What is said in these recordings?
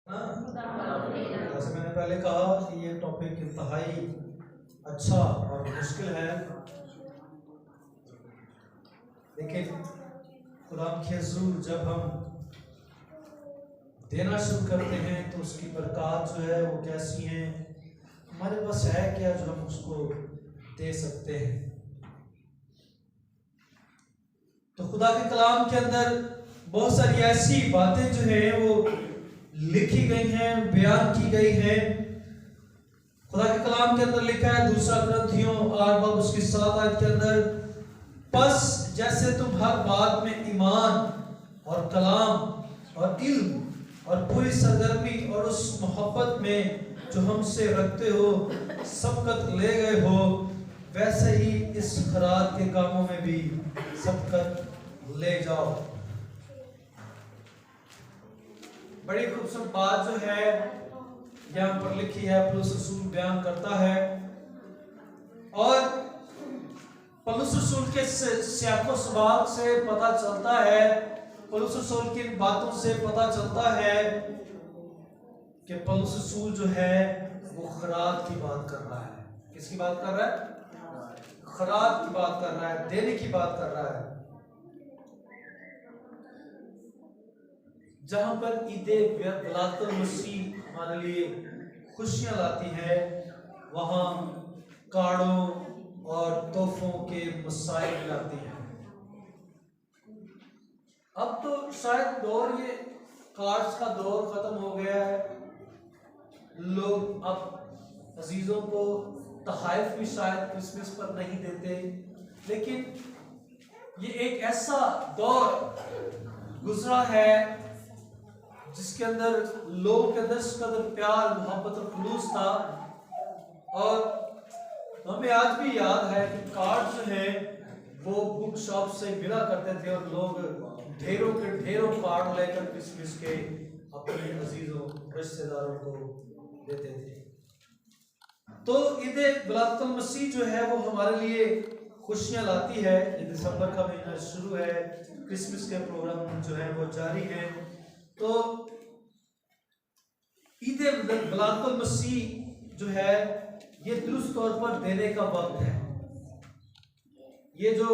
जैसे मैंने पहले कहा कि ये टॉपिक इंतहाई अच्छा और मुश्किल है, लेकिन खुदा के हुज़ूर जब हम देना शुरू करते हैं तो उसकी बरकत जो है वो कैसी है, हमारे पास है क्या जो हम उसको दे सकते हैं। तो खुदा के कलाम के अंदर बहुत सारी ऐसी बातें जो है वो लिखी गई हैं, बयान की गई हैं। खुदा के कलाम के अंदर लिखा है 2 कुरिन्थियों 8 बाब उसकी 7 आयत के अंदर, बस जैसे तुम हर बात में ईमान और कलाम और इल्म और पूरी सरगर्मी और उस मोहब्बत में जो हमसे रखते हो सबकत ले गए हो, वैसे ही इस खैरात के कामों में भी सबकत ले जाओ। बड़ी खूबसूरत बात जो है यहाँ पर लिखी है, पौलुस रसूल बयान करता है। और पौलुस रसूल के सियाको सवाल से पता चलता है, पौलुस रसूल की बातों से पता चलता है कि पौलुस रसूल जो है वो खैरात की बात कर रहा है। किसकी बात कर रहा है? खैरात की बात कर रहा है, देने की बात कर रहा है। जहां पर ईदे विलादतुल मसीह हमारे लिए खुशियां लाती है, वहां कार्डों और तोहफों के मसाइल लाती है। अब तो शायद दौर ये कार्ड्स का दौर खत्म हो गया है। लोग अब अजीजों को तोहफे भी शायद क्रिसमस पर नहीं देते, लेकिन ये एक ऐसा दौर गुजरा है जिसके अंदर लोगों के अंदर इस कदर प्यार, मोहब्बत और खुलूस था। और हमें आज भी याद है कि कार्ड जो है वो बुक शॉप से मिला करते थे और लोग ढेरों के ढेरों कार्ड लेकर क्रिसमस के अपने अजीजों रिश्तेदारों को देते थे। तो ईद विलादतुल मसीह जो है वो हमारे लिए खुशियां लाती है। ये दिसंबर का महीना शुरू है, क्रिसमस के प्रोग्राम जो है वो जारी है। तो ईद विलादतुल मसीह जो है ये दुरुस्त तौर पर देने का वक्त है। ये जो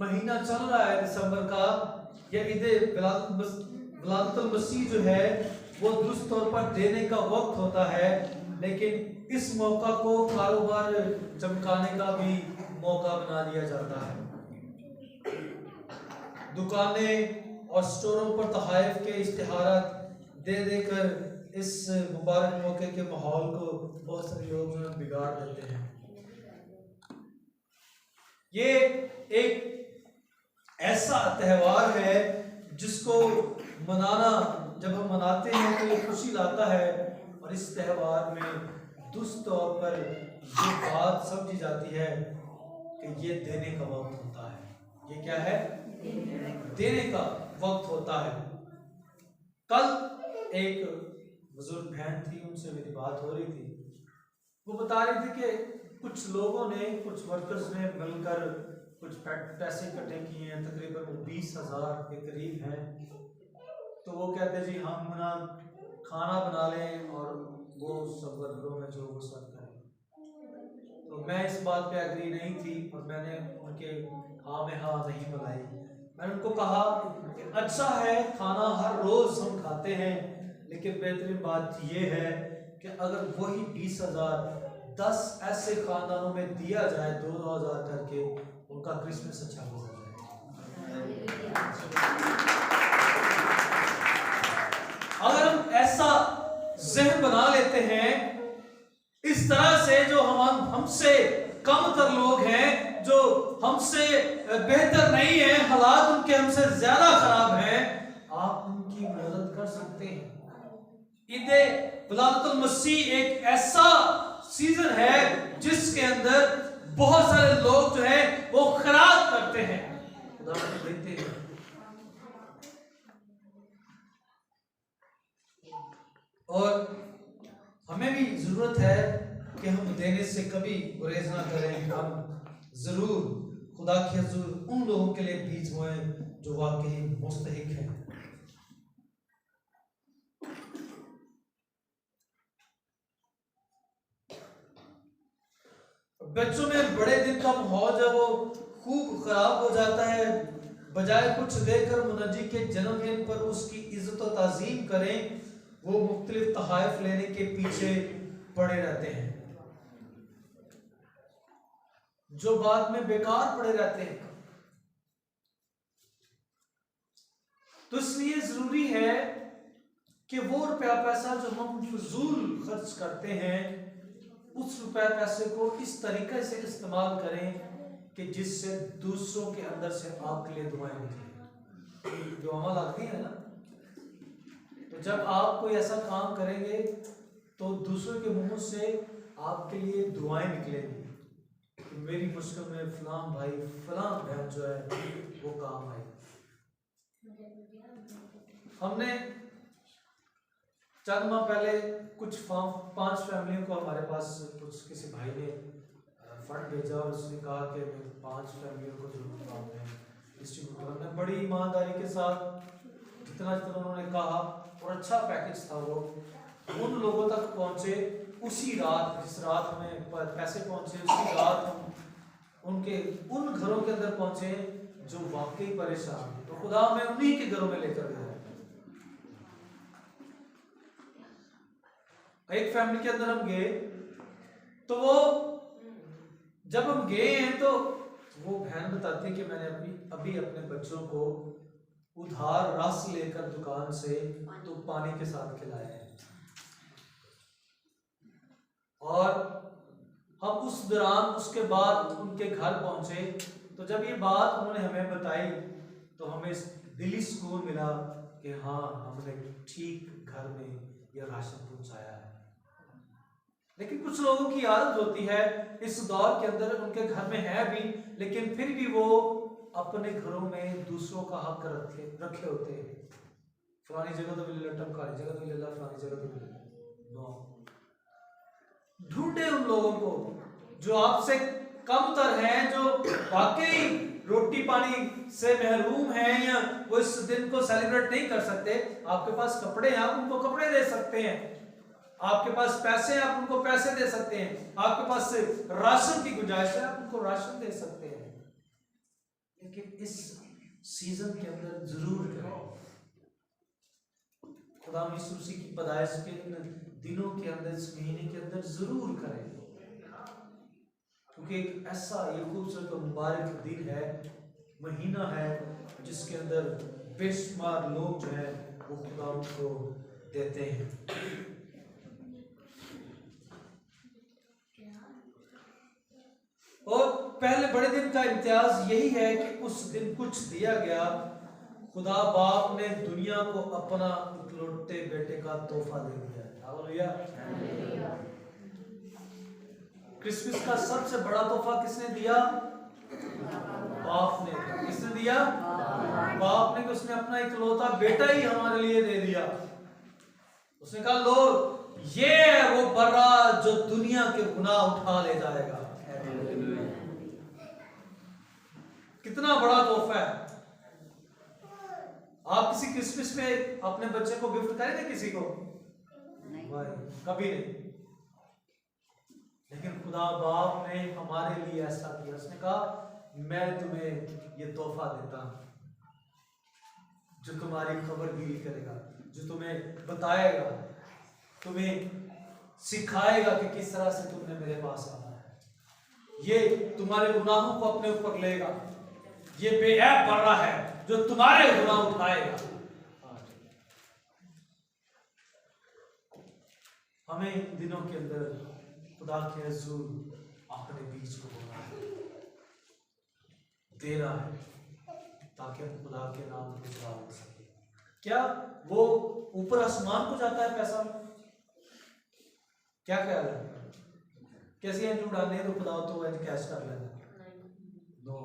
महीना चल रहा है दिसंबर का, ये ईद विलादतुल मसीह जो है वो दुरुस्त तौर पर देने का वक्त होता है, लेकिन इस मौका को कारोबार चमकाने का भी मौका बना दिया जाता है। दुकानें और स्टोरों पर तोहफे के इश्तिहारात दे देकर इस मुबारक मौके के माहौल को बहुत सारे लोग बिगाड़ देते हैं। ये एक ऐसा त्यौहार है जिसको मनाना, जब हम मनाते हैं तो ये खुशी लाता है। और इस त्यौहार में दुरुस्त तौर पर ये बात समझी जाती है कि ये देने का वक्त होता है। ये क्या है? देने का वक्त होता है। कल एक बुजुर्ग बहन थी, उनसे मेरी बात हो रही थी। वो बता रही थी कि कुछ लोगों ने, कुछ वर्कर्स ने मिलकर कुछ पैसे इकट्ठे किए हैं, तकरीबन 20,000 के करीब हैं। तो वो कहते जी हम ना खाना बना लें और वो सब वर्करों में जो वो सब करें। तो मैं इस बात पे एग्री नहीं थी और मैंने उनके हाँ में हाँ नहीं मिलाई। मैंने उनको कहा कि अच्छा है, खाना हर रोज हम खाते हैं, लेकिन बेहतरीन बात यह है कि अगर वही 20,000 10 ऐसे खानदानों में दिया जाए 2-2 हज़ार करके, उनका क्रिसमस अच्छा गुजर जाए। अगर हम ऐसा ज़हन बना लेते हैं इस तरह से, जो हमसे कम तर लोग हैं, जो हमसे बेहतर नहीं है, हालात उनके हमसे ज्यादा खराब हैं, आप उनकी मदद कर सकते हैं। ईद विलादतुल मसीह एक ऐसा सीजन है जिसके अंदर बहुत सारे लोग जो है वो खैरात करते हैं, खुदा को देते हैं। और हमें भी जरूरत है कि हम देने से कभी गुरेज ना करें। हम जरूर खुदा के हुजूर उन लोगों के लिए बीज बोएं जो वाकई मुस्तहिक हैं। बच्चों में बड़े दिन का माहौल जब वो खूब खराब हो जाता है, बजाय कुछ देकर मुनज्जी के जन्मदिन पर उसकी इज्जत और ताजीम करें, वो मुख्तलिफ तहाइफ लेने के पीछे पड़े रहते हैं जो बाद में बेकार पड़े रहते हैं। तो इसलिए जरूरी है कि वो रुपया पैसा जो हम फजूल खर्च करते हैं, उस रुपया पैसे को इस तरीके से इस्तेमाल करें कि जिससे दूसरों के अंदर से आपके लिए दुआएं निकलें। दुआएं लगती है ना, तो जब आप कोई ऐसा काम करेंगे तो दूसरों के मुंह से आपके लिए दुआएं निकलेंगी कि मेरी मुश्किल में फलां भाई फलां बहन जो है वो काम आई। हमने चंद माह पहले कुछ 5 फैमिलियों को हमारे पास कुछ किसी भाई ने फंड भेजा और उसने कहा कि मैं 5 फैमिलियों को जरूर काम में डिस्ट्रीब्यूट। हमने बड़ी ईमानदारी के साथ जितना जितना उन्होंने कहा, और अच्छा पैकेज था, वो उन लोगों तक पहुंचे उसी रात, जिस रात हमें पैसे पहुंचे उसी रात हम उनके उन घरों के अंदर पहुंचे जो वाकई परेशान थे। तो खुदा हमें उन्हीं के घरों में लेकर गया। एक फैमिली के अंदर हम गए, तो वो जब हम गए हैं तो वो बहन बताती है कि मैंने अभी अपने बच्चों को उधार रस लेकर दुकान से तो पानी के साथ खिलाया है। और हम उस दौरान उसके बाद उनके घर पहुंचे, तो जब ये बात उन्होंने हमें बताई तो हमें दिली सुकून मिला कि हाँ, हमने ठीक घर में यह राशन पहुंचाया है। लेकिन कुछ लोगों की आदत होती है इस दौर के अंदर, उनके घर में है भी, लेकिन फिर भी वो अपने घरों में दूसरों का हक रखे होते हैं। फलानी जगह तो मिले लट्टम, खाली जगह तो मिले, फलानी जगह तो मिले। नो, ढूंढे उन लोगों को जो आपसे कमतर हैं, जो वाकई रोटी पानी से महरूम हैं, या वो इस दिन को सेलिब्रेट नहीं कर सकते। आपके पास कपड़े हैं, आप उनको कपड़े दे सकते हैं। आपके पास पैसे हैं, आप उनको पैसे दे सकते हैं। आपके पास राशन की गुंजाइश है, आप उनको राशन दे सकते हैं। लेकिन इस सीजन के अंदर जरूर करें, खुदा यीशु मसीह की पैदाइश के दिनों के अंदर, इस महीने के अंदर जरूर करें, क्योंकि एक ऐसा ये खूबसूरत और मुबारक दिन है, महीना है, जिसके अंदर बेशुमार लोग जो है वो खुदा को देते हैं। और पहले बड़े दिन का इम्तियाज यही है कि उस दिन कुछ दिया गया। खुदा बाप ने दुनिया को अपना इकलौते बेटे का तोहफा दे दिया। हालेलुया। क्रिसमस का सबसे बड़ा तोहफा किसने दिया? बाप ने। किसने दिया? बाप ने। कि उसने अपना इकलौता बेटा ही हमारे लिए दे दिया। उसने कहा, लो ये है वो बर्रा जो दुनिया के गुनाह उठा ले जाएगा। कितना बड़ा तोहफा है। आप किसी क्रिसमस में अपने बच्चे को गिफ्ट करेंगे किसी को? नहीं, कभी नहीं। लेकिन खुदा बाप ने हमारे लिए ऐसा किया। उसने कहा, मैं तुम्हें ये तोहफा देता हूं जो तुम्हारी खबरगिरी करेगा, जो तुम्हें बताएगा, तुम्हें सिखाएगा कि किस तरह से तुमने मेरे पास आना है। ये तुम्हारे गुनाहों को अपने ऊपर लेगा। ये बेऐब बर्रा है जो तुम्हारे गुनाह उठाएगा। हमें इन दिनों के अंदर खुदा के हुजूर अपने बीच को देना है, ताकि हम खुदा के नाम को चला सके। क्या वो ऊपर आसमान को जाता है पैसा? क्या ख्याल है? कैसे एंड उड़ाने तो खुदा तो एंड कैश कर लेना। नो,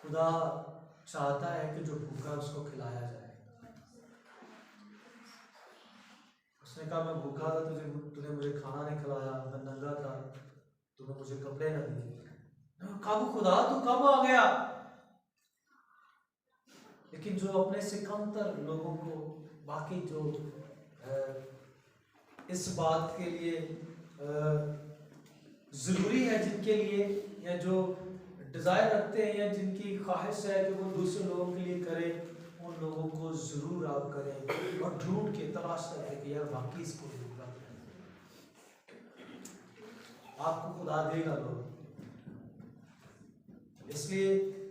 खुदा चाहता है कि जो भूखा उसको खिलाया जाए। उसने कहा, मैं भूखा था, तूने मुझे खाना नहीं खिलाया, मैं नंगा था, तूने मुझे कपड़े न दिए। कब खुदा तू कब आ गया? लेकिन जो अपने से कमतर लोगों को, बाकी जो इस बात के लिए ज़रूरी है, जिनके लिए या जो डिज़ायर रखते हैं या जिनकी ख्वाहिश है कि वो दूसरे लोगों के लिए करें, उन लोगों को ज़रूर आप करें और ढूंढ के तलाश करें कि यार वाकई इसको ज़रूरत है। आपको खुदा देगा लोग। इसलिए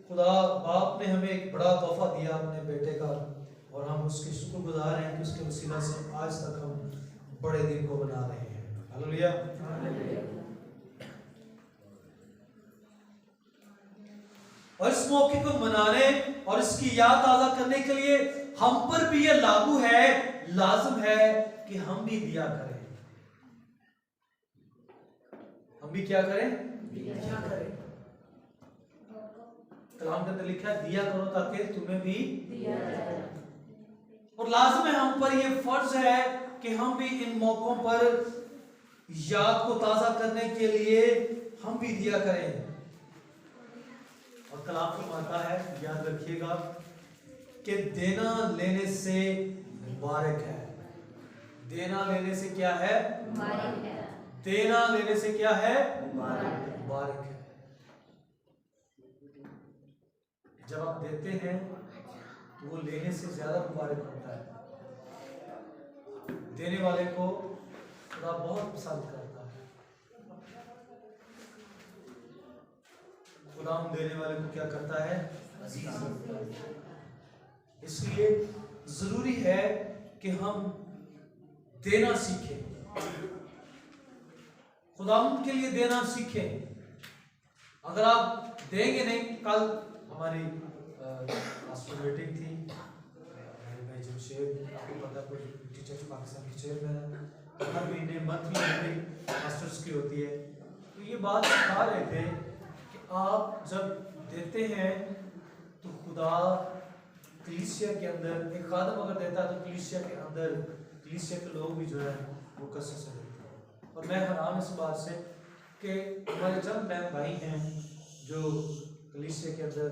खुदा बाप ने हमें एक बड़ा तोहफा दिया अपने बेटे का, और हम उसके शुक्रगुजार हैं कि उसके वसीला से आज तक हम बड़े दिन को बना रहे हैं। हालेलुया। और इस मौके को मनाने और इसकी याद ताज़ा करने के लिए हम पर भी यह लागू है, लाजिम है कि हम भी दिया करें। हम भी क्या करें? दिया करें। कलाम के अंदर लिखा है दिया करो ताकि तुम्हें भी दिया जाए। और लाजिम है, हम पर यह फर्ज है कि हम भी इन मौकों पर याद को ताज़ा करने के लिए हम भी दिया करें। और कलाम फरमाता है, याद रखिएगा कि देना लेने से मुबारक है। देना लेने से क्या है? मुबारक है। देना लेने से क्या है? मुबारक है। जब आप देते हैं तो वो लेने से ज्यादा मुबारक होता है। देने वाले को खुदा बहुत पसंद करता है। खुदा देने वाले को क्या करता है? अजीज करता है। इसलिए जरूरी है कि हम देना सीखें, खुदा के लिए देना सीखें। अगर आप देंगे नहीं, कल हमारी मीटिंग थी, आपको पता है टीचर्स पाकिस्तान के चेयरमैन, हर महीने मंथली मीटिंग मास्टर्स की होती है। तो ये बात सिखा रहे थे कि आप जब देते हैं तो खुदा कलीसिया के अंदर, एक खादम अगर देता है तो कलीसिया के अंदर कलीसिया के लोग भी जो है वो कसरत से देते हैं। और मैं हैरान इस बात से कि हमारे चंद बहन भाई हैं जो कलीसिया के अंदर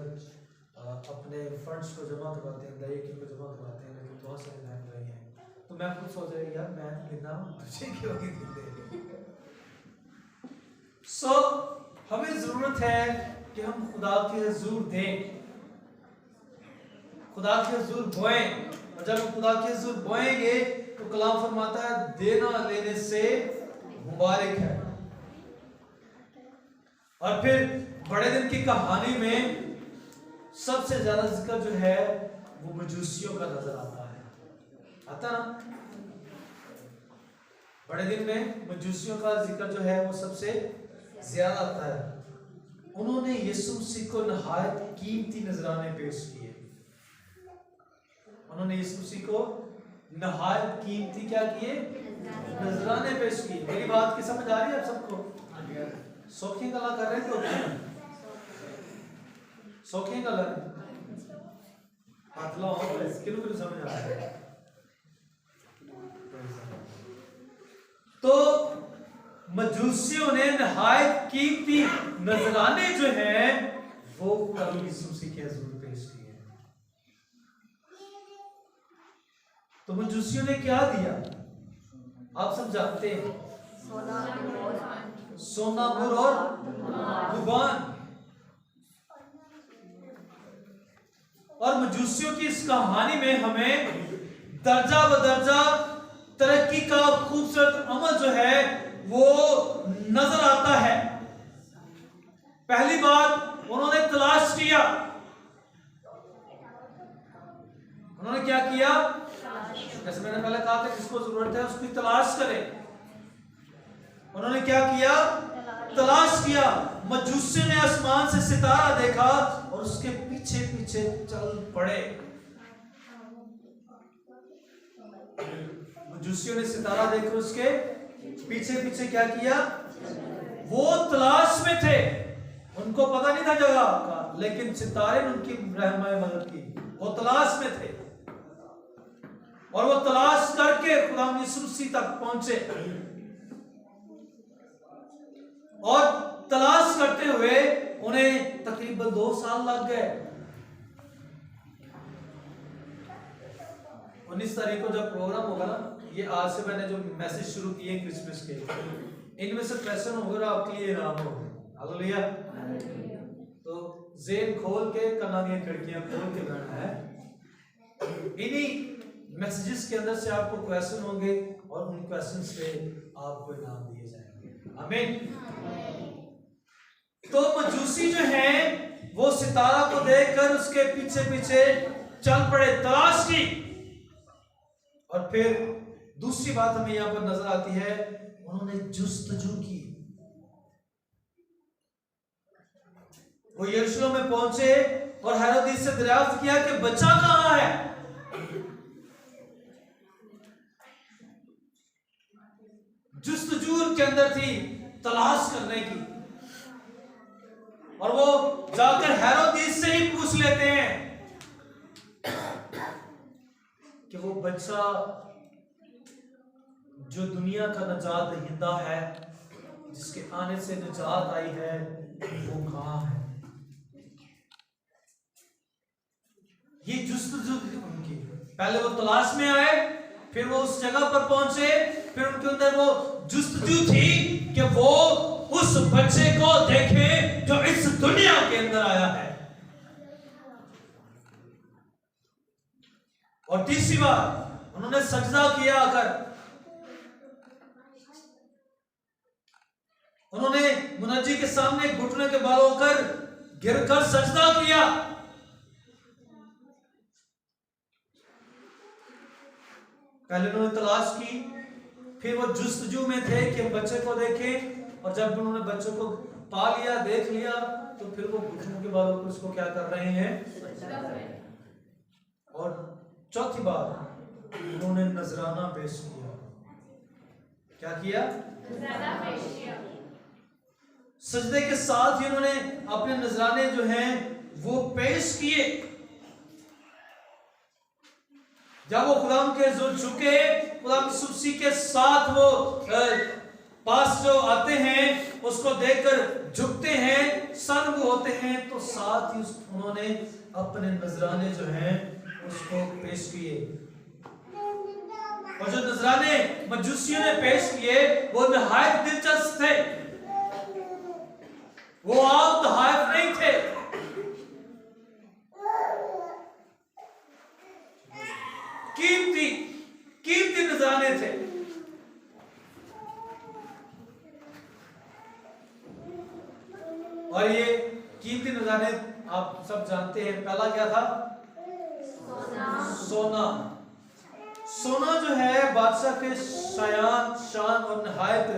अपने फंड्स को जमा करवाते हैं, दहेज को जमा करवाते हैं, लेकिन बहुत सारे बहन भाई हैं। तो मैं खुद सोच रही यार मैं देना तुझे क्यों नहीं देते। सो हमें जरूरत है कि हम खुदा के हुजूर दें, खुदा के हुजूर बोएं। और जब हम खुदा के हुजूर बोएंगे तो कलाम फरमाता है देना लेने से मुबारक है। और फिर बड़े दिन की कहानी में सबसे ज्यादा जिक्र जो है वो मजूसियों का नजर आता है, आता ना। बड़े दिन में मजूसियों का जिक्र जो है वो सबसे ज्यादा आता है। उन्होंने यीशु मसीह को नहायत कीमती नजराने पेश किए। उन्होंने यीशु मसीह को नहायत कीमती क्या किए? नजराने पेश किए। मेरी बात की समझ आ रही है आप सबको? सौखी गला कर रहे हैं तो सौखी गला हाथ लाओ, किलो समझ आ रहा है। तो मजूसियों ने नहायत कीमती नजराने जो हैं वो प्रभु यीशु मसीह के हुजूर पेश किए। तो मजूसियों ने क्या दिया आप सब जानते हैं? सोना, मुर और रुबान। और मजूसियों की इस कहानी में हमें दर्जा ब दर्जा तरक्की का खूबसूरत अमल जो है वो नजर आता है। पहली बात, उन्होंने तलाश किया। उन्होंने क्या किया? जैसे मैंने पहले कहा था, जिसको जरूरत है उसकी तलाश करें। उन्होंने क्या किया? तलाश किया। मजूसी ने आसमान से सितारा देखा और उसके पीछे पीछे चल पड़े। मजूसियों ने सितारा देखकर उसके पीछे पीछे क्या किया? वो तलाश में थे, उनको पता नहीं था जगह का, लेकिन सितारे ने उनकी रहनुमाई मदद की। वो तलाश में थे और वो तलाश करके खुदा यीशु मसीह तक पहुंचे। और तलाश करते हुए उन्हें तकरीबन 2 साल लग गए। 19 तारीख को जब प्रोग्राम होगा ना, ये आज से मैंने जो मैसेज शुरू किए क्रिसमस के, इनमें से क्वेश्चन होगा आपके लिए इनाम होगा। हालेलुया। तो जेब खोल के, कन्ना की खिड़कियां खोल के बैठना है। इन्हीं मैसेजेस के अंदर से आपको क्वेश्चन होंगे और उन क्वेश्चंस पे आपको इनाम दिए जाएंगे। आमीन। तो मजूसी जो है वो सितारा को देखकर उसके पीछे पीछे चल पड़े, तलाश की। और फिर दूसरी बात हमें यहां पर नजर आती है, उन्होंने जुस्तजू की। वो यरूशलेम में पहुंचे और हेरोदेस से दरियाफ्त किया कि बच्चा कहां है। जुस्तजू के अंदर थी, तलाश करने की। और वो जाकर हेरोदेस से ही पूछ लेते हैं कि वो बच्चा जो दुनिया का नजात दहिंदा है, जिसके आने से निजात आई है, वो कहां है। ये जुस्तजू उनकी, पहले वो तलाश में आए, फिर वो उस जगह पर पहुंचे, फिर उनके अंदर वो जुस्तजू थी कि वो उस बच्चे को देखें जो इस दुनिया के अंदर आया है। और तीसरी बात, उन्होंने सजदा किया आकर, उन्होंने मुनज्जी के सामने घुटने के बल होकर गिरकर सजदा किया। पहले उन्होंने तलाश की, फिर वो जुस्तजू में थे कि बच्चे को देखें, और जब उन्होंने बच्चे को पा लिया, देख लिया, तो फिर वो घुटनों के बल होकर उसको क्या कर रहे हैं। और चौथी बात, उन्होंने नजराना पेश किया। क्या किया? नजराना पेश किया। सजदे के साथ ही उन्होंने अपने नजराने जो हैं वो पेश किए। जब वो खुदाम के जुल्म झुके, खुदाम की सुबसी के साथ वो पास जो आते हैं उसको देखकर झुकते हैं, सर्व होते हैं, तो साथ ही उन्होंने अपने नजराने जो हैं उसको पेश किए। और जो नजराने मजूसियों ने पेश किए वो निहायत दिलचस्प थे, वो आम तोहफ नहीं थे। कीमती नजराने थे। और ये कीमती नजराने आप सब जानते हैं, पहला क्या था? सोना। सोना जो है बादशाह के शान और निहायत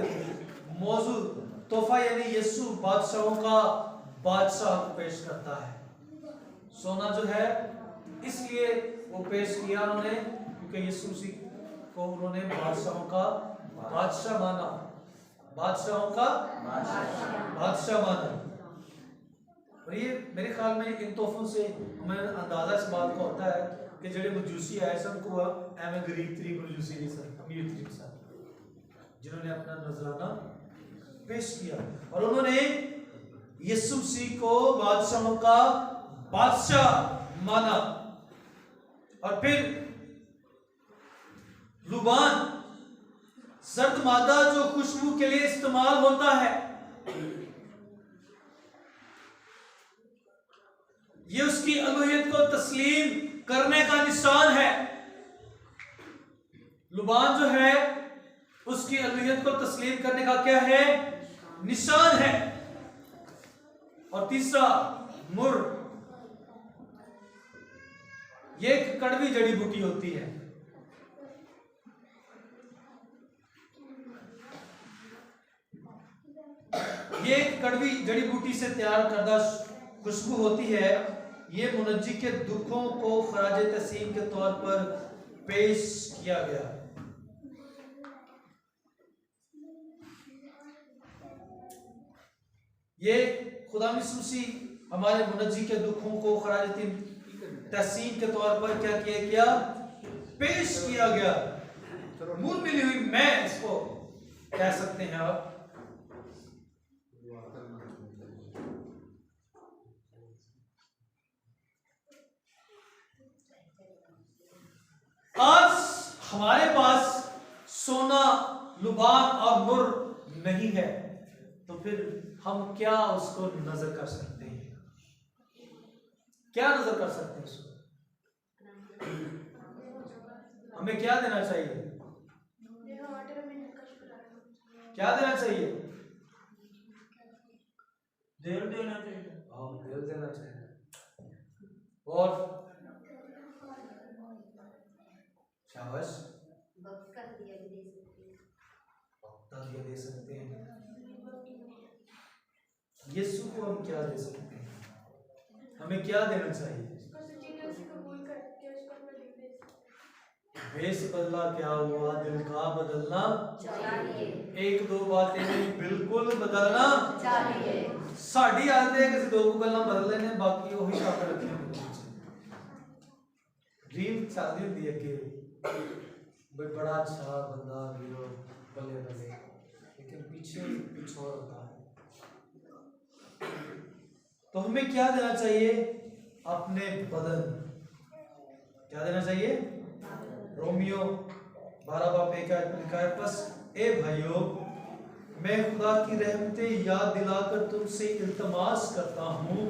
मौजूद तोहफा, यानी यीशु बादशाहों का बादशाह पेश करता है। सोना जो है इसलिए वो पेश किया उन्होंने क्योंकि यीशु मसीह को उन्होंने बादशाहों का बादशाह माना, बादशाहों का बादशाह माना। और ये मेरे ख्याल में इन तोहफों से हमें अंदाजा इस बात का होता है कि जेडे मजूसी आए सन को एवं गरीब तरीक मजूसी नहीं सर, अमीर तरीक सर, जिन्होंने अपना नजराना पेश किया। और उन्होंने यीशु मसीह को बादशाहों का बादशाह माना। और फिर लुबान, सर्द मादा जो खुशबू के लिए इस्तेमाल होता है, ये उसकी अलूहियत को तस्लीम करने का निशान है। लुबान जो है उसकी अलूहियत को तस्लीम करने का क्या है? निशान है। और तीसरा मुर, ये एक कड़वी जड़ी बूटी होती है। ये एक कड़वी जड़ी बूटी से तैयार करदा खुशबू होती है। ये मुनज्जी के दुखों को खराज तहसीन के तौर पर पेश किया गया। ये खुदा मसीह हमारे मुनज्जी के दुखों को खराज तहसीन के तौर पर क्या किया गया? पेश किया गया। मूल मिली हुई मैं इसको कह सकते हैं आप। आज हमारे पास सोना, लुबान और मुर नहीं है, तो फिर हम क्या उसको नजर कर सकते हैं? क्या नजर कर सकते हैं उसको? हमें क्या देना चाहिए? क्या देना चाहिए? दिल देना चाहिए। हाँ, दिल देना चाहिए। और शाबाश, बक्का दिया भी दे सकते हैं। वक्ता दिया दे सकते हैं। यीशु को हम क्या दे सकते हैं? हमें क्या देना चाहिए? वेश बदला क्या हुआ, दिल का बदलना चाहिए। एक दो बातें नहीं, बिल्कुल बदलना चाहिए। साड़ी आते हैं कि दो गल्लां बदल लेने, बाकी वही काम रखे ड्रीम चलती होती है कि भाई बड़ा अच्छा बंदा हीरो बल्ले बल्ले, लेकिन पीछे कुछ और होता है। तो हमें क्या देना चाहिए? अपने बदन। क्या देना चाहिए? रोमियो 12:1 में लिखा है, बस ए भाइयों, मैं खुदा की रहमतें याद दिलाकर तुमसे इल्तमास करता हूँ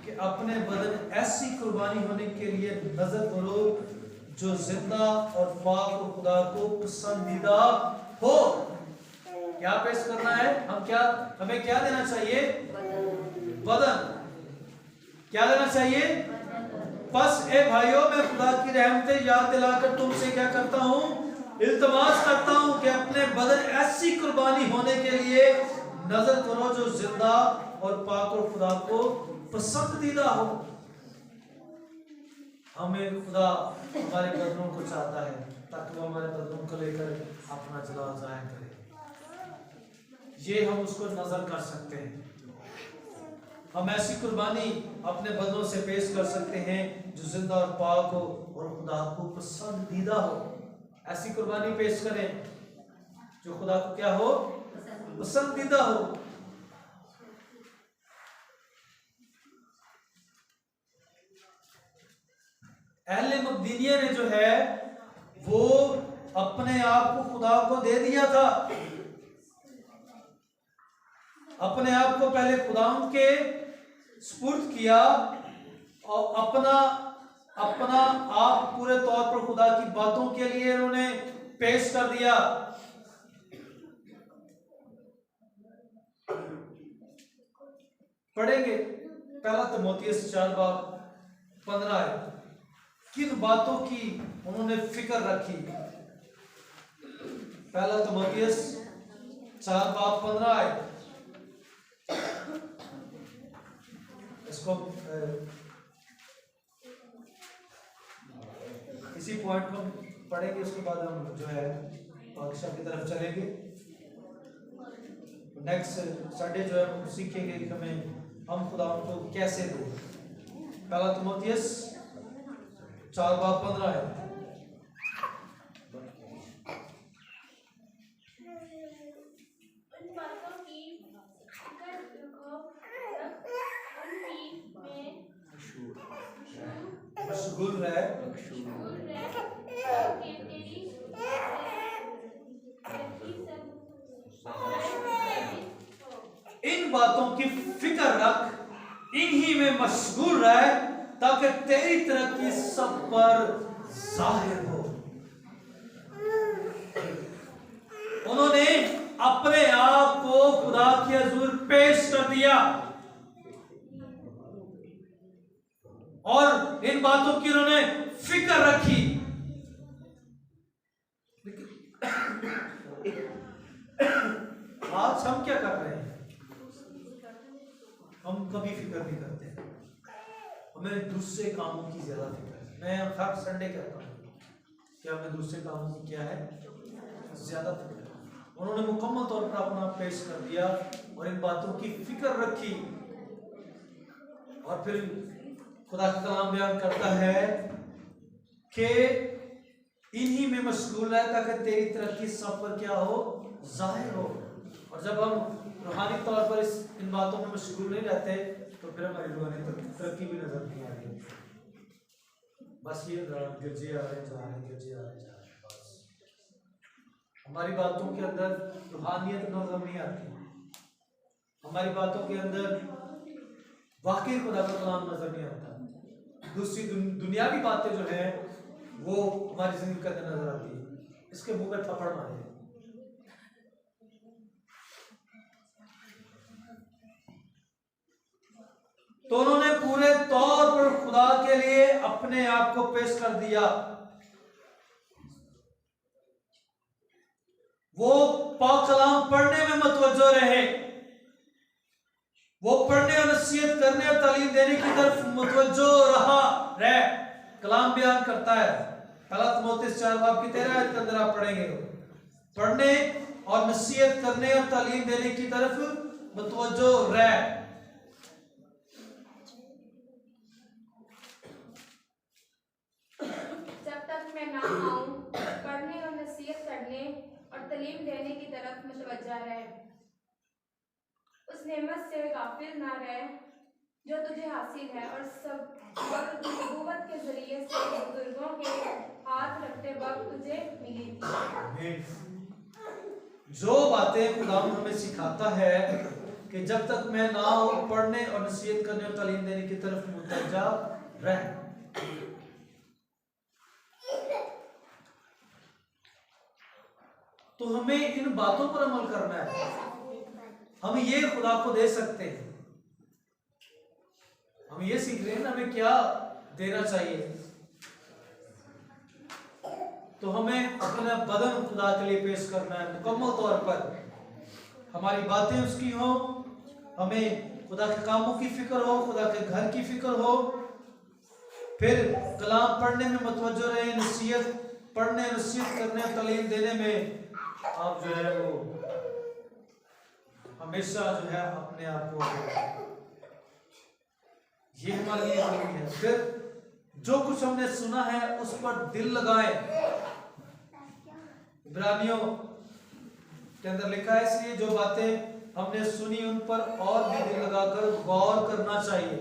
कि अपने बदन ऐसी कुर्बानी होने के लिए नजर करो जो जिंदा और पाक और खुदा को पसंदीदा हो। क्या पेश करना है? हमें क्या देना चाहिए? बदन। क्या देना चाहिए? बस ए भाइयों, मैं खुदा की रहमतें याद दिलाकर तुमसे क्या करता हूँ? इल्तमास करता हूँ कि अपने बदन ऐसी कुर्बानी होने के लिए नजर करो जो जिंदा और पाक और खुदा को पसंदीदा हो। हमें खुदा हमारे बदनों को चाहता है ताकि वो हमारे बदनों को लेकर अपना जलाल जाहिर करे। ये हम उसको नजर कर सकते हैं। हम ऐसी कुर्बानी अपने बदनों से पेश कर सकते हैं जो जिंदा और पाक हो और खुदा को पसंदीदा हो। ऐसी कुर्बानी पेश करें जो खुदा को क्या हो? पसंदीदा हो। अहले मकदूनिया ने जो है वो अपने आप को खुदा को दे दिया था। अपने आप को पहले खुदा के सुपुर्द किया और अपना आप पूरे तौर पर खुदा की बातों के लिए उन्होंने पेश कर दिया। पढ़ेंगे पहला तीमुथियुस 4:15 किन बातों की उन्होंने फिक्र रखी। पहला तीमुथियुस 4:15 इसको इसी पॉइंट को पढ़ेंगे, उसके बाद हम जो है पाकिस्तान की तरफ चलेंगे। नेक्स्ट संडे जो है हम सीखेंगे कि हम खुदा को कैसे दें। पहला तीमुथियुस 4:15 मशगूल रहे। इन बातों की फिक्र रख, इन्हीं में मशगूल रहे ताकि तेरी तरक्की सब पर जाहिर हो। उन्होंने अपने आप को खुदा के हुजूर पेश कर दिया और इन बातों की उन्होंने फिक्र रखी। आज हम क्या कर रहे हैं? हम कभी फिक्र नहीं करते, हमें दूसरे कामों की ज्यादा फिक्र है। मैं हर संडे कहता हूँ कि हमें दूसरे कामों की क्या है? ज्यादा फिक्र है। उन्होंने मुकम्मल तौर पर अपना पेश कर दिया और इन बातों की फिक्र रखी। और फिर खुदा का कलाम बयान करता है कि इन्हीं में मशगूल है ताकि तेरी तरक्की सब पर क्या हो? जाहिर हो। और जब हम रूहानी तौर पर इन बातों में मशगूल नहीं रहते तो फिर हमारी रूहानी तरक्की भी नजर नहीं आ रही। बस ये गिरजे आ रहे जा रहे, गिरजे आ रहे जा रहे, बस हमारी बातों के अंदर रूहानियत नजर नहीं आती, हमारी बातों के अंदर वाकई खुदा का कलाम नजर नहीं आता। दूसरी दुनियावी बातें जो है वो हमारी जिंदगी के अंदर नजर आती है। इसके मुंह में थप्पड़ मारे। तो उन्होंने पूरे तौर पर खुदा के लिए अपने आप को पेश कर दिया। वो पाक कलाम पढ़ने में मतवज्जो रहे, वो पढ़ने और नसीहत करने और तालीम देने की तरफ मुतवज्जो रहे। कलाम बयान करता है, पहला तीमुथियुस 4:13 के अंदर आप पढ़ेंगे, पढ़ने और नसीहत करने और तालीम देने की तरफ मुतवज्जो रहे। जब तक मैं ना आऊं, पढ़ने और नसीहत करने और तालीम देने की तरफ मुतवज्जा रहे। उस नेमत से गाफिल ना रहे जो तुझे हासिल है और सब वक्त नबूवत के जरिए से बुजुर्गों के हाथ रखते वक्त तुझे मिली थी। जो बातें खुदा हमें सिखाता है कि जब तक मैं ना आऊं, पढ़ने और नसीहत करने और तालीम देने की तरफ मुतवज्जा रहे। तो हमें इन बातों पर अमल करना है। हम ये खुदा को दे सकते हैं। हम ये सीख रहे हैं ना हमें क्या देना चाहिए। तो हमें अपना बदन खुदा के लिए पेश करना है मुकम्मल तौर पर। हमारी बातें उसकी हो, हमें खुदा के कामों की फिक्र हो, खुदा के घर की फिक्र हो। फिर कलाम पढ़ने में मतवज्जो रहे, नसीहत पढ़ने, नसीहत करने, तालीम देने में आप जो है वो हमेशा जो है अपने आप को, ये हमारे लिए जरूरी है। फिर जो कुछ हमने सुना है उस पर दिल लगाएं। इब्रानियों के अंदर लिखा है, इसलिए जो बातें हमने सुनी उन पर और भी दिल लगाकर गौर करना चाहिए।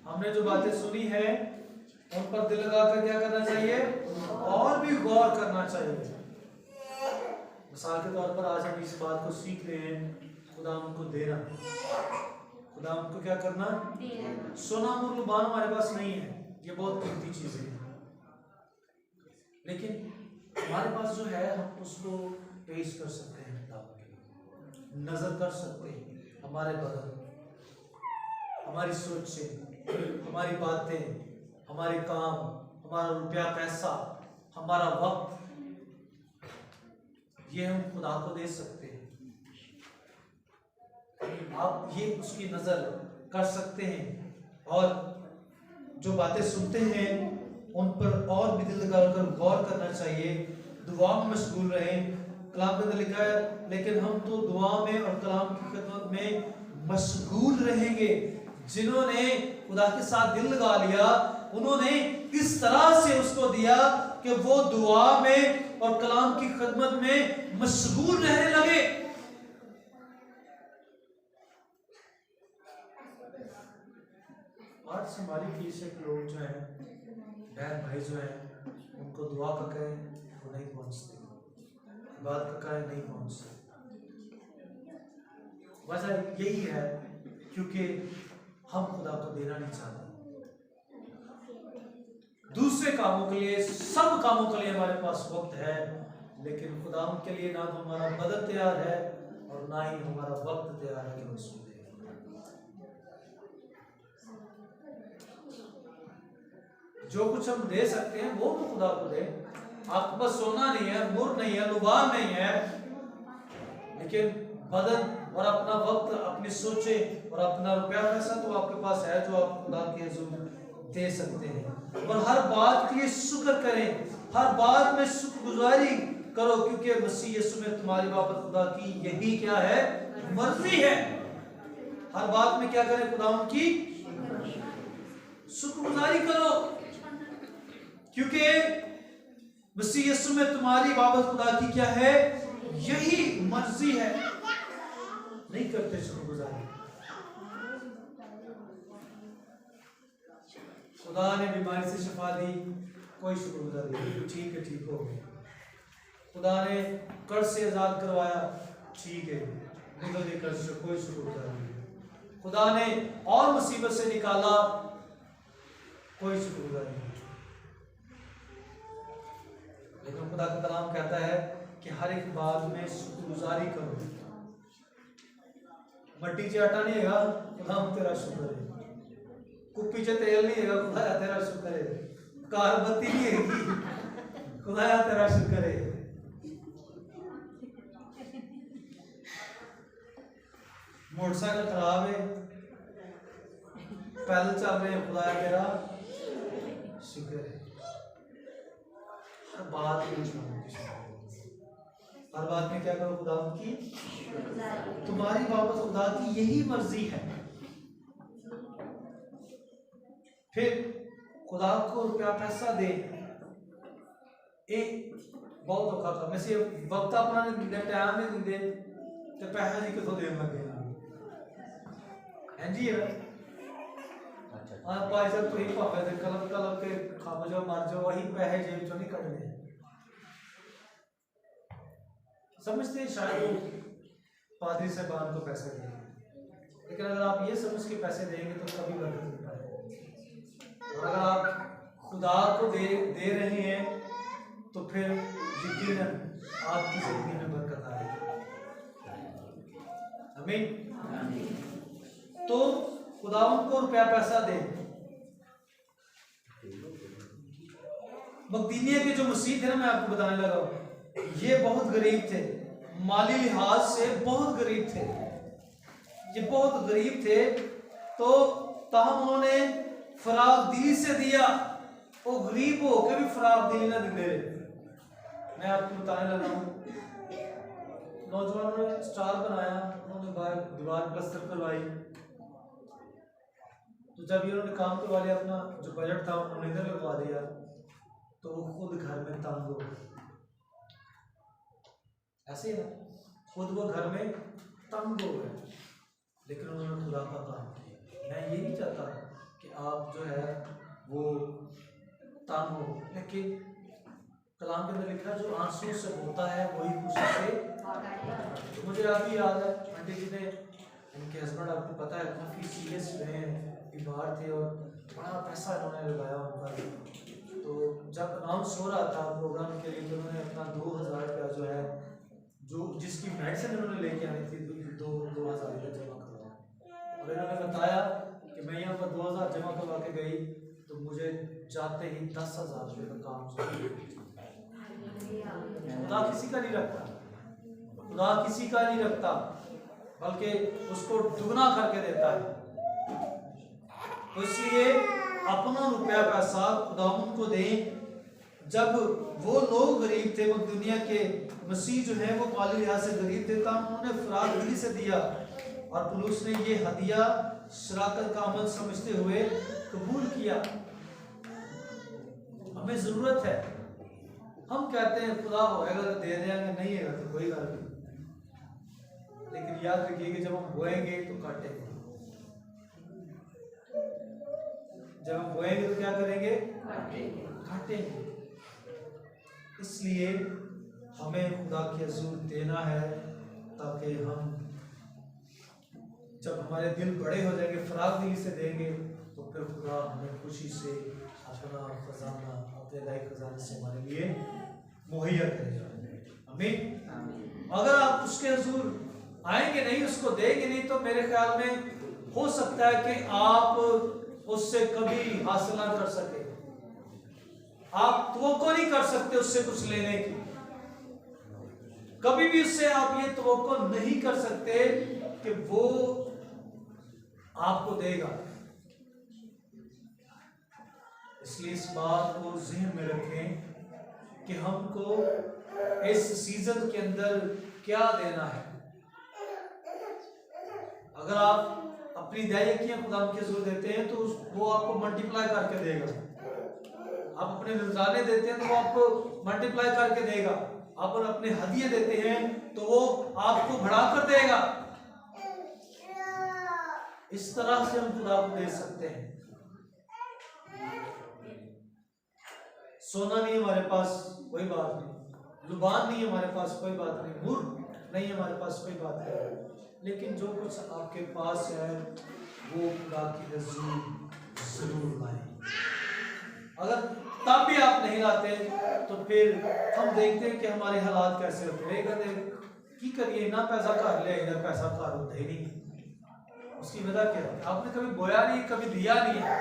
हमने जो बातें सुनी है उन पर दिल लगाकर क्या करना चाहिए, और भी गौर करना चाहिए। मिसाल के तौर पर आज हम इस बात को सीख रहे हैं, खुदा हमको देना, खुदा हमको क्या करना, सोना और लुबान हमारे पास नहीं है, ये बहुत कीमती चीजें हैं, लेकिन हमारे पास जो है हम उसको पेश कर सकते हैं, नजर कर सकते हैं। हमारे बदन, हमारी सोचें, हमारी बातें, हमारे काम, हमारा रुपया पैसा, हमारा वक्त, ये हम खुदा को दे सकते हैं। आप ये उसकी नजर कर सकते हैं और जो बातें सुनते हैं उन पर और भी दिल लगाकर गौर करना चाहिए। दुआ में मशगूल रहें। कलाम के अंदर लिखा है, लेकिन हम तो दुआ में और कलाम की खिदमत में मशगूल रहेंगे। जिन्होंने खुदा के साथ दिल लगा लिया, उन्होंने इस तरह से उसको दिया कि वो दुआ में और कलाम की खिदमत में मशगूल रहने लगे। आज हमारी कलीसिया के लोग जो हैं, बहन भाई जो हैं, उनको दुआ का कहें वो नहीं पहुंचते, बात का कहें नहीं पहुंचते। वजह यही है क्योंकि हम खुदा को देना नहीं चाहते। दूसरे कामों के लिए, सब कामों के लिए हमारे पास वक्त है, लेकिन खुदा के लिए ना तो हमारा बदन तैयार है और ना ही हमारा वक्त तैयार है कि हम उसको दें। जो कुछ हम दे सकते हैं वो तो खुदा को दें। आपके पास सोना नहीं है, मुर नहीं है, लुबान नहीं है, लेकिन बदन और अपना वक्त, अपनी सोचे और अपना रुपया पैसा तो आपके पास है, जो आप खुदा के हुजूर दे सकते हैं। और हर बात के लिए शुक्र करें, हर बात में शुक्रगुजारी करो, क्योंकि मसीह यीशु में तुम्हारी बाबत खुदा की यही क्या है, मर्जी है। हर बात में क्या करें, खुदा की शुक्रगुजारी करो, क्योंकि मसीह यीशु में तुम्हारी बाबत खुदा की क्या है, यही मर्जी है। नहीं करते शुक्रगुजारी। खुदा ने बीमारी से शिफा दी, कोई शुक्रगुजारी नहीं, ठीक है, ठीक हो गया। खुदा ने कर्ज से आजाद करवाया, ठीक है, खुदा के कर्ज से कोई शुक्रगुजारी नहीं। खुदा ने और मुसीबत से निकाला, कोई शुक्रगुजारी नहीं। लेकिन खुदा का कलाम कहता है कि हर एक बात में शुक्रगुजारी करो। मट्टी च आटा नहीं है, खुदा तेरा शुक्र है। कुप्पी च तेल नहीं है, खुदा तेरा शुक्र है। कार बत्ती नहीं है, खुदा तेरा शुक्र है। मोटरसाइकिल खराब है, पैदल चल रहे हैं, खुदा तेरा शुक्र है। हर बात में हर बात में क्या करो, खुदा की तुम्हारी बाबत खुदा की यही मर्जी है। फिर खुदा को रुपया पैसा दे, एक बहुत औखा था। मैं से वक्त अपना टाइम नहीं देंगे तो पैसा जी कितों देन लगे हैं जी। हाँ पाई साहब तुम भावे दे कलम कलम के खा जाओ मर जाओ, वही पैसे जेब चो नहीं कटने। समझते शायद पादरी साहबान को पैसा देंगे, लेकिन अगर आप ये समझ के पैसे देंगे तो कभी बरकत नहीं पाएगा। और अगर आप खुदा को दे रहे हैं तो फिर यकीनन आपकी जिंदगी में बरकत आएगी। आमीन। तो खुदावंद को रुपया पैसा दे। मकदीनिया के जो मसीह थे ना, मैं आपको बताने लगा, ये बहुत गरीब थे, माली लिहाज से बहुत गरीब थे। ये बहुत गरीब थे, तो ताहम उन्होंने फराग दिली से दिया। वो गरीब हो के भी फराग दिली ना दे रहे। मैं आपको बताने लगा हूँ, नौजवानों ने स्टार बनाया, उन्होंने बाहर दीवार प्लस्तर करवाई। तो जब इन्होंने काम करवा लिया, अपना जो बजट था उन्होंने इधर लगवा दिया, तो वो खुद घर में तंग हो गए। ऐसे ही ना, खुद वो घर में तंग हो गए, लेकिन उन्होंने खुदा का काम किया। मैं ये नहीं चाहता कि आप जो है वो तंग हो, लेकिन कलाम के अंदर लिखा है जो आंसू से होता है वही खुशी से। तो मुझे अभी याद है, आंटी जी ने, उनके हस्बैंड आपको पता है काफ़ी सीरियस रहे हैं, बीमार थे और बड़ा पैसा इन्होंने लगाया उन पर। तो जब अनाउंस हो रहा था प्रोग्राम के लिए, तो उन्होंने अपना 2000 रुपया जो है, जो जिसकी मेडिसिन उन्होंने लेके आनी थी, 2000 रुपया जमा करवाया। और इन्होंने बताया कि मैं यहाँ पर 2000 जमा करवा के गई तो मुझे जाते ही 10,000 रुपये का काम। खुदा किसी का नहीं रखता, खुदा किसी का नहीं रखता, बल्कि उसको दुगना करके देता है। तो इसलिए अपना रुपया पैसा खुदावंद को दें। जब वो लोग गरीब थे, वो दुनिया के मसीह जो है वो माली लिहाज से गरीब थे, तब उन्होंने फराग दिली से दिया। और पुलुस ने ये हदिया शराकत का अमल समझते हुए कबूल किया। हमें जरूरत है, हम कहते हैं खुदा होएगा तो दे देंगे, नहीं है तो कोई बात नहीं, लेकिन याद रखिए कि जब हम बोएंगे तो काटेंगे। जब हम बोएंगे तो क्या करेंगे? काटेंगे। इसलिए हमें खुदा के हुजूर देना है, ताकि हम जब हमारे दिल बड़े हो जाएंगे, फराग दिली से देंगे, तो फिर खुदा हमें खुशी से अपना खजाना, अपने लाइफ खजाने से हमारे लिए मुहैया करेगा। आमीन। अगर आप उसके हुजूर आएंगे नहीं, उसको देंगे नहीं, तो मेरे ख्याल में हो सकता है कि आप उससे कभी हासिल ना कर सके। आप तवक्को नहीं कर सकते उससे कुछ लेने की, कभी भी उससे आप ये तवक्को नहीं कर सकते कि वो आपको देगा। इसलिए इस बात को ज़हन में रखें कि हमको इस सीजन के अंदर क्या देना है। अगर आप अपनी दयाकियां खुदा के हुजूर देते हैं तो वो आपको मल्टीप्लाई करके देगा। आप अपने नजराने देते हैं तो वो आपको मल्टीप्लाई करके देगा। आप अपने हदिये देते हैं तो वो आपको बढ़ाकर देगा। इस तरह से हम खुदा को दे सकते हैं। सोना नहीं हमारे पास, कोई बात नहीं, लुबान नहीं है हमारे पास, कोई बात नहीं, मूर्ख नहीं है हमारे पास, कोई बात नहीं, लेकिन जो कुछ आपके पास है वो खुदा की हुजूर जरूर लाए। अगर तब भी आप नहीं लाते तो फिर हम देखते हैं कि हमारे हालात कैसे होते हैं। कहते की करिए ना, पैसा घर ले, इधर पैसा घर होता ही नहीं। उसकी वजह क्या है? आपने कभी बोया नहीं, कभी दिया नहीं है।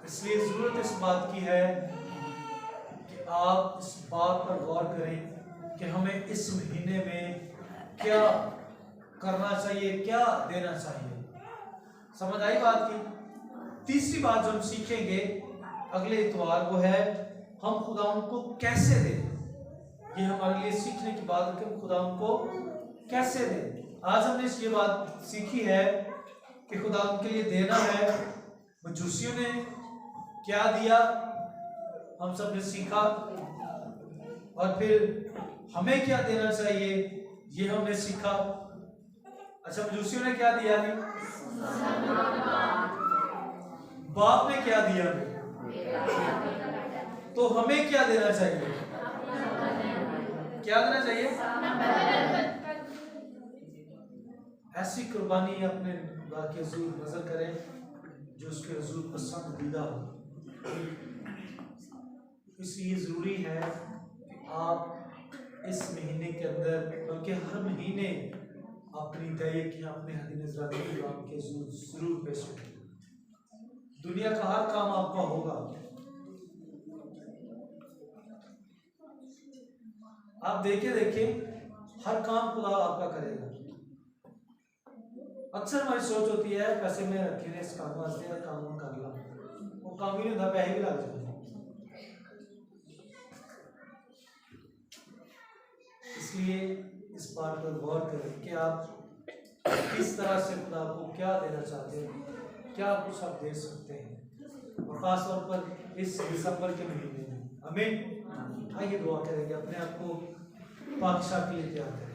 इसलिए जरूरत इस बात की है कि आप इस बात पर गौर करें कि हमें इस महीने में क्या करना चाहिए, क्या देना चाहिए। समझ आई बात की? तीसरी बात जो हम सीखेंगे अगले इतवार वो है हम खुदा उनको कैसे दें। ये हमारे लिए सीखने की बात है कि हम खुदा उनको कैसे दें। आज हमने ये बात सीखी है कि खुदा उनके लिए देना है। मजूसियों ने क्या दिया हम सब ने सीखा, और फिर हमें क्या देना चाहिए ये हमने सीखा। अच्छा, मजूसियों ने क्या दिया? बाप ने क्या दिया? तो हमें क्या देना चाहिए? क्या देना चाहिए? ऐसी कुर्बानी अपने खुदा के हुजूर नजर करें जो उसके हुजूर पसंदीदा हो। इसलिए जरूरी है कि आप इस महीने के अंदर, बल्कि हर महीने अपनी तय की अपने हदी नजर के जरूर पेश करें। दुनिया का हर काम आपका होगा। आप देखे हर काम खुदा आपका करेगा। अक्सर हमारी सोच होती है पैसे में रखे इस काम वास्ते काम कर ला, वो काम ही नहीं होता, पैसे भी लग जाते। इसलिए इस बात पर गौर करें कि आप किस तरह से खुदा को क्या देना चाहते हैं, क्या कुछ आप दे सकते हैं, और खास तौर पर इस दिसंबर के महीने में। आमीन। आइए दुआ करेंगे, अपने आप को पाकशाह के लिए तैयार करें।